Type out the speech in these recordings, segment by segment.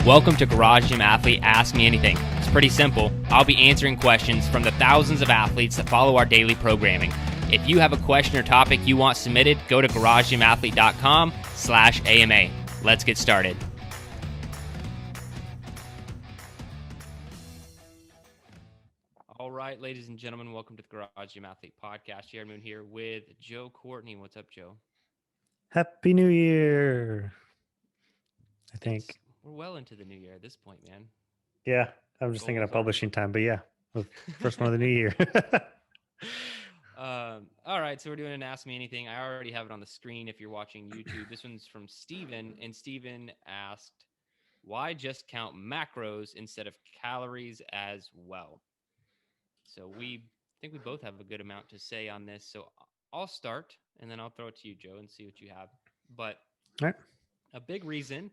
Welcome to Garage Gym Athlete Ask Me Anything. It's pretty simple. I'll be answering questions from the thousands of athletes that follow our daily programming. If you have a question or topic you want submitted, go to garagegymathlete.com/AMA. Let's get started. All right, ladies and gentlemen, welcome to the Garage Gym Athlete Podcast. Jerred Moon here with Joe Courtney. What's up, Joe? Happy New Year, I think. We're well into the new year at this point, man. Yeah, I'm just thinking of publishing time, but yeah, the first one of the new year. All right, so we're doing an Ask Me Anything. I already have it on the screen if you're watching YouTube. This one's from Steven, and Steven asked, why just count macros instead of calories as well? So we think we both have a good amount to say on this. So I'll start, and then I'll throw it to you, Joe, and see what you have. But All right. a big reason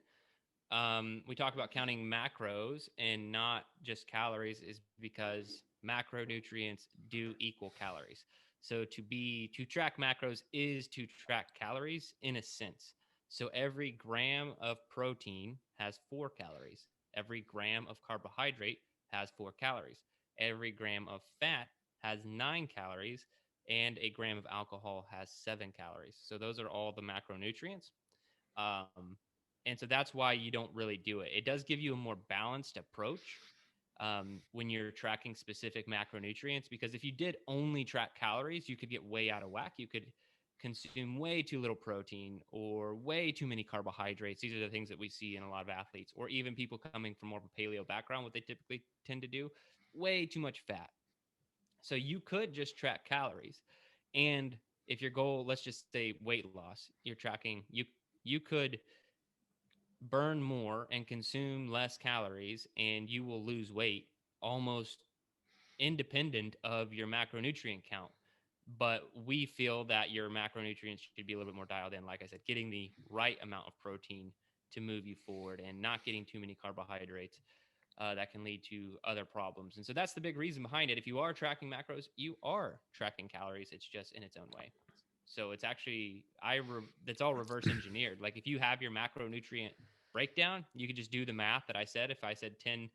we talk about counting macros and not just calories is because macronutrients do equal calories. So to track macros is to track calories in a sense. So every gram of protein has 4 calories. Every gram of carbohydrate has 4 calories. Every gram of fat has 9 calories, and a gram of alcohol has 7 calories. So those are all the macronutrients. And so that's why you don't really do it. It does give you a more balanced approach when you're tracking specific macronutrients, because if you did only track calories, you could get way out of whack. You could consume way too little protein or way too many carbohydrates. These are the things that we see in a lot of athletes, or even people coming from more of a paleo background, what they typically tend to do, way too much fat. So you could just track calories. And if your goal, let's just say weight loss, you're tracking, you could burn more and consume less calories, and you will lose weight almost independent of your macronutrient count. But we feel that your macronutrients should be a little bit more dialed in. Like I said, getting the right amount of protein to move you forward and not getting too many carbohydrates that can lead to other problems. And so that's the big reason behind it. If you are tracking macros, you are tracking calories. It's just in its own way. So it's actually that's all reverse engineered. Like if you have your macronutrient breakdown, you could just do the math that I said. If I said 10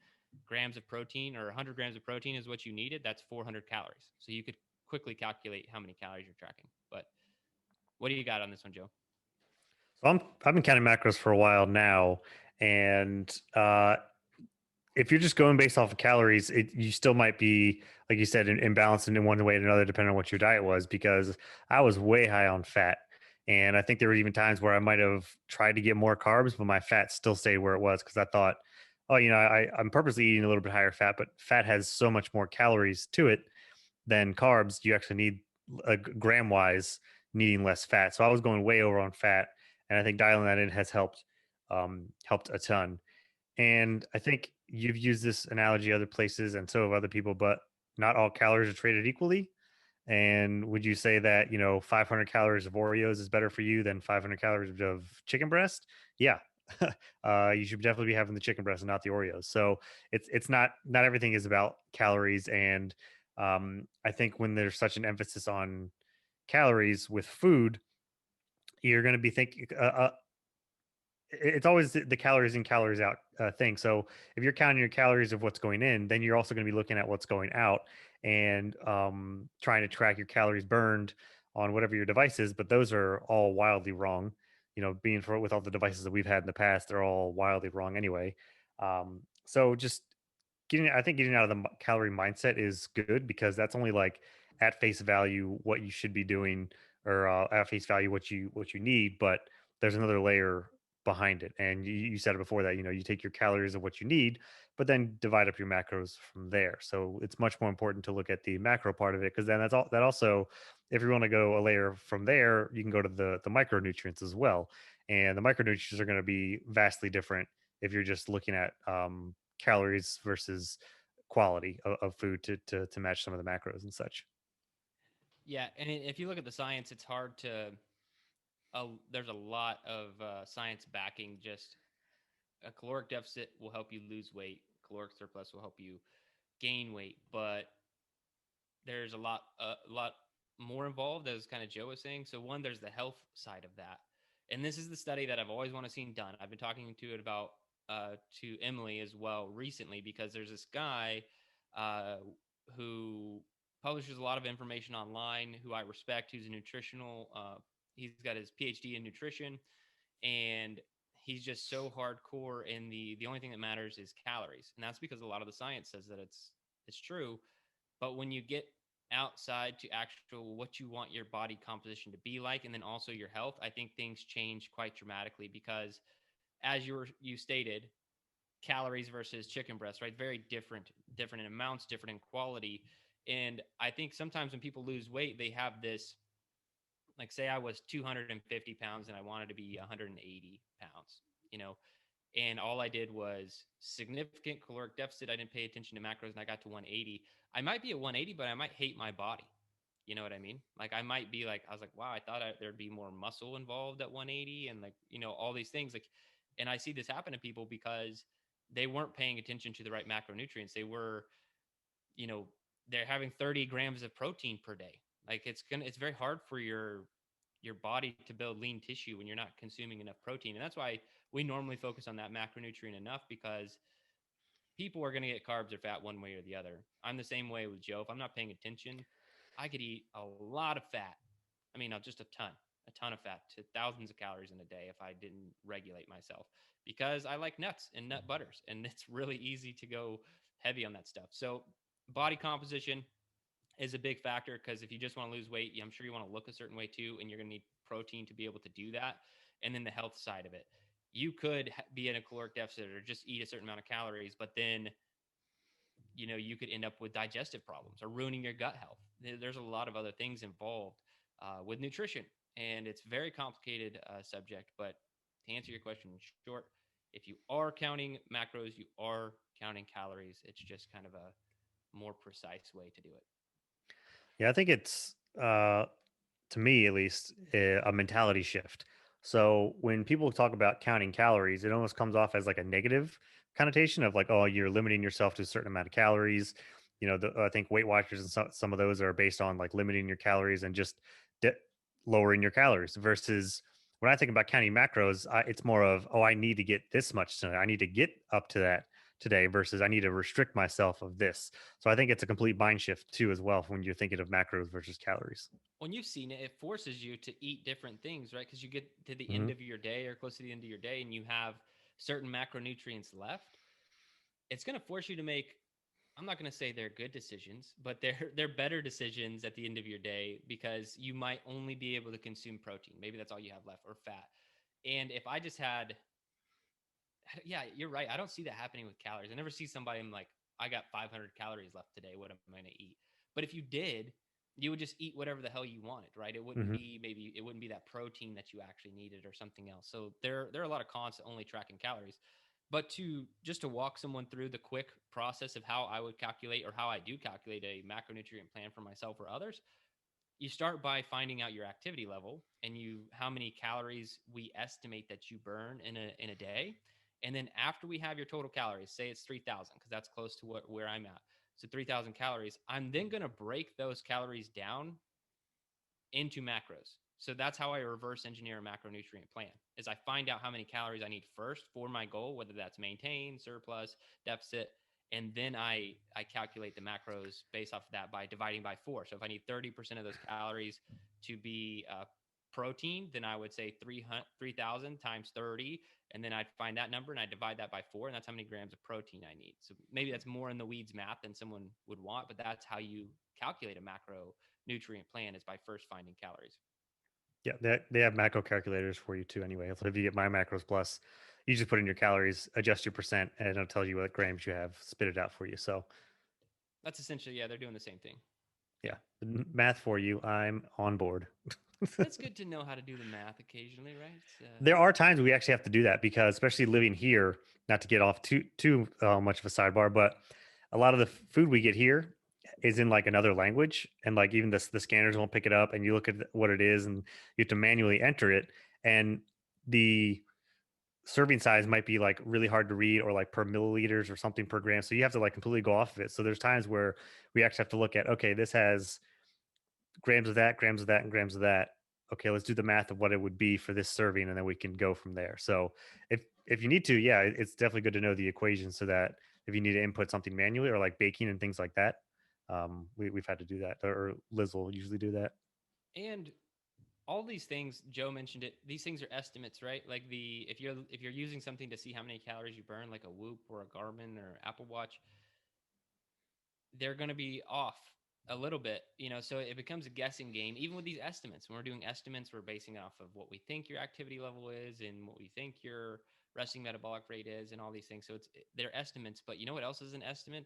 grams of protein or 100 grams of protein is what you needed, that's 400 calories. So you could quickly calculate how many calories you're tracking. But what do you got on this one, Joe? So I've been counting macros for a while now, and if you're just going based off of calories, you still might be, like you said, imbalanced in one way or another, depending on what your diet was. Because I was way high on fat, and I think there were even times where I might have tried to get more carbs, but my fat still stayed where it was because I thought, oh, I'm purposely eating a little bit higher fat, but fat has so much more calories to it than carbs. You actually need gram wise needing less fat. So I was going way over on fat, and I think dialing that in has helped a ton. And I think you've used this analogy other places, and so have other people, but not all calories are treated equally. And would you say that 500 calories of Oreos is better for you than 500 calories of chicken breast? Yeah, you should definitely be having the chicken breast and not the Oreos. So it's not everything is about calories. And I think when there's such an emphasis on calories with food, you're going to be thinking it's always the calories in, calories out thing. So if you're counting your calories of what's going in, then you're also going to be looking at what's going out and trying to track your calories burned on whatever your device is. But those are all wildly wrong. Being for with all the devices that we've had in the past, they're all wildly wrong anyway. So just I think getting out of the calorie mindset is good, because that's only like at face value what you should be doing, or at face value what you need. But there's another layer behind it, and you said it before that you take your calories of what you need, but then divide up your macros from there. So it's much more important to look at the macro part of it, because then that also, if you want to go a layer from there, you can go to the micronutrients as well. And the micronutrients are going to be vastly different if you're just looking at calories versus quality of food to match some of the macros and such. Yeah, and if you look at the science, it's hard to. There's a lot of science backing just a caloric deficit will help you lose weight. Caloric surplus will help you gain weight, but there's a lot more involved, as kind of Joe was saying. So one, there's the health side of that, and this is the study that I've always want to see done. I've been talking to it about to Emily as well recently, because there's this guy uh, who publishes a lot of information online, who I respect, who's a nutritional. He's got his PhD in nutrition, and he's just so hardcore. And the only thing that matters is calories, and that's because a lot of the science says that it's true. But when you get outside to actual what you want your body composition to be like, and then also your health, I think things change quite dramatically, because as you stated, calories versus chicken breast, right? Very different in amounts, different in quality. And I think sometimes when people lose weight, they have this, like, say I was 250 pounds and I wanted to be 180 pounds, you know, and all I did was significant caloric deficit. I didn't pay attention to macros, and I got to 180. I might be at 180, but I might hate my body. You know what I mean? Like, I might be like, I was like, wow, I thought there'd be more muscle involved at 180, and, like, all these things. Like, and I see this happen to people because they weren't paying attention to the right macronutrients. They were, you know, they're having 30 grams of protein per day. Like, it's very hard for your body to build lean tissue when you're not consuming enough protein. And that's why we normally focus on that macronutrient enough, because people are going to get carbs or fat one way or the other. I'm the same way with Joe. If I'm not paying attention, I could eat a lot of fat. I mean, just a ton of fat, to thousands of calories in a day, if I didn't regulate myself, because I like nuts and nut butters, and it's really easy to go heavy on that stuff. So body composition is a big factor, because if you just want to lose weight, I'm sure you want to look a certain way too, and you're going to need protein to be able to do that. And then the health side of it, you could be in a caloric deficit or just eat a certain amount of calories, but then you could end up with digestive problems or ruining your gut health. There's a lot of other things involved with nutrition, and it's a very complicated subject. But to answer your question in short, if you are counting macros, you are counting calories. It's just kind of a more precise way to do it. Yeah, I think it's to me at least a mentality shift. So when people talk about counting calories, it almost comes off as like a negative connotation of like, oh, you're limiting yourself to a certain amount of calories. I think Weight Watchers and some of those are based on like limiting your calories and just de- lowering your calories. Versus when I think about counting macros, it's more of, oh, I need to get this much tonight. I need to get up to that today versus I need to restrict myself of this. So I think it's a complete mind shift too, as well, when you're thinking of macros versus calories. When you've seen it, it forces you to eat different things, right? Because you get to the Hmm. end of your day or close to the end of your day, and you have certain macronutrients left. It's going to force you to make, I'm not going to say they're good decisions, but they're better decisions at the end of your day, because you might only be able to consume protein. Maybe that's all you have left, or fat. And if I just had, yeah, you're right. I don't see that happening with calories. I never see somebody, I'm like, I got 500 calories left today. What am I going to eat? But if you did, you would just eat whatever the hell you wanted, right? It wouldn't Hmm. be, maybe it wouldn't be that protein that you actually needed or something else. So there are a lot of cons to only tracking calories. But to walk someone through the quick process of how I would calculate, or how I do calculate, a macronutrient plan for myself or others, you start by finding out your activity level, and how many calories we estimate that you burn in a day. And then after we have your total calories, say it's 3,000, because that's close to where I'm at. So 3,000 calories, I'm then going to break those calories down into macros. So that's how I reverse engineer a macronutrient plan, is I find out how many calories I need first for my goal, whether that's maintain, surplus, deficit, and then I calculate the macros based off of that by dividing by 4. So if I need 30% of those calories to be protein, then I would say 3,000 times 30, and then I'd find that number and I divide that by 4, and that's how many grams of protein I need. So maybe that's more in the weeds math than someone would want, but that's how you calculate a macronutrient plan, is by first finding calories. Yeah, they have macro calculators for you too. Anyway, so if you get My Macros Plus, you just put in your calories, adjust your percent, and it'll tell you what grams you have, spit it out for you. So That's essentially, yeah, they're doing the same thing. yeah, Yeah. math for you. I'm on board. It's good to know how to do the math occasionally, right? There are times we actually have to do that because, especially living here, not to get off too much of a sidebar, but a lot of the food we get here is in like another language, and like even the scanners won't pick it up, and you look at what it is, and you have to manually enter it, and the serving size might be like really hard to read, or like per milliliters or something per gram, so you have to like completely go off of it. So there's times where we actually have to look at, okay, this has grams of that, grams of that, and grams of that. Okay, let's do the math of what it would be for this serving, and then we can go from there. So if if you need to, yeah, it's definitely good to know the equation so that if you need to input something manually or like baking and things like that, we've had to do that, or Liz will usually do that. And all these things, Joe mentioned it, these things are estimates, right? Like if you're using something to see how many calories you burn, like a Whoop or a Garmin or Apple Watch, they're going to be off a little bit, so it becomes a guessing game. Even with these estimates, when we're doing estimates, we're basing it off of what we think your activity level is and what we think your resting metabolic rate is and all these things. So they're estimates. But you know what else is an estimate?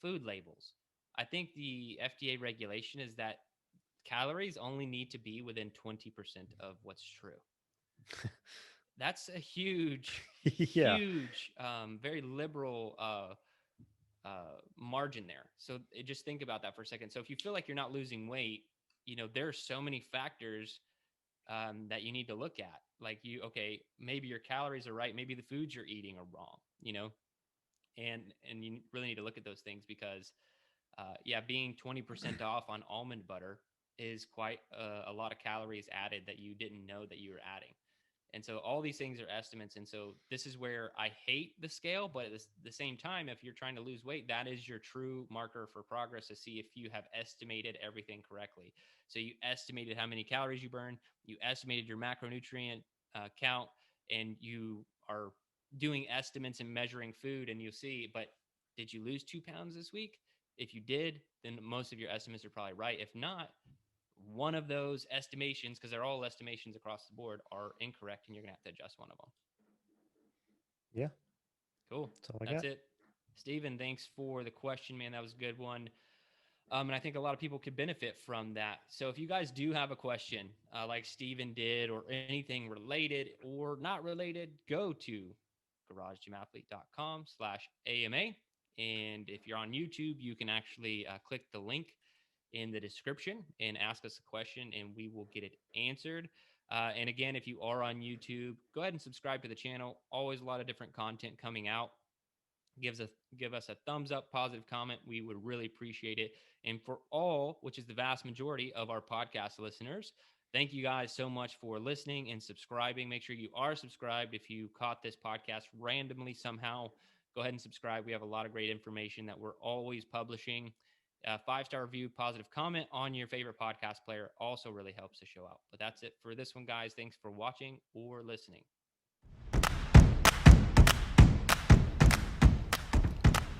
Food labels. I think the FDA regulation is that calories only need to be within 20% of what's true. That's a huge, Yeah. huge, very liberal margin there. So just think about that for a second. So if you feel like you're not losing weight, there are so many factors that you need to look at. Like okay, maybe your calories are right, maybe the foods you're eating are wrong, and you really need to look at those things because, being 20% off on almond butter is quite a lot of calories added that you didn't know that you were adding. And so all these things are estimates. And so this is where I hate the scale, but at the same time, if you're trying to lose weight, that is your true marker for progress to see if you have estimated everything correctly. So you estimated how many calories you burn, you estimated your macronutrient count, and you are doing estimates and measuring food, and you'll see, but did you lose 2 pounds this week? If you did, then most of your estimates are probably right. If not, one of those estimations, because they're all estimations across the board, are incorrect, and you're going to have to adjust one of them. Yeah. Cool. That's it. Steven, thanks for the question, man. That was a good one. And I think a lot of people could benefit from that. So if you guys do have a question like Steven did, or anything related or not related, go to garagegymathlete.com/AMA. And if you're on YouTube, you can actually click the link in the description and ask us a question, and we will get it answered. And again, if you are on YouTube, go ahead and subscribe to the channel. Always a lot of different content coming out. Give us a thumbs up, positive comment. We would really appreciate it. And for all, which is the vast majority of our podcast listeners, thank you guys so much for listening and subscribing. Make sure you are subscribed. If you caught this podcast randomly somehow, go ahead and subscribe. We have a lot of great information that we're always publishing. 5-star review, positive comment on your favorite podcast player also really helps the show out. But that's it for this one, guys. Thanks for watching or listening.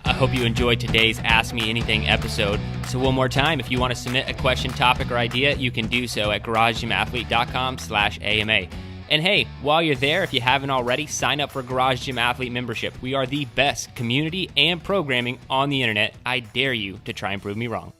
I hope you enjoyed today's Ask Me Anything episode. So one more time, if you want to submit a question, topic, or idea, you can do so at garagegymathlete.com/AMA. And hey, while you're there, if you haven't already, sign up for Garage Gym Athlete membership. We are the best community and programming on the internet. I dare you to try and prove me wrong.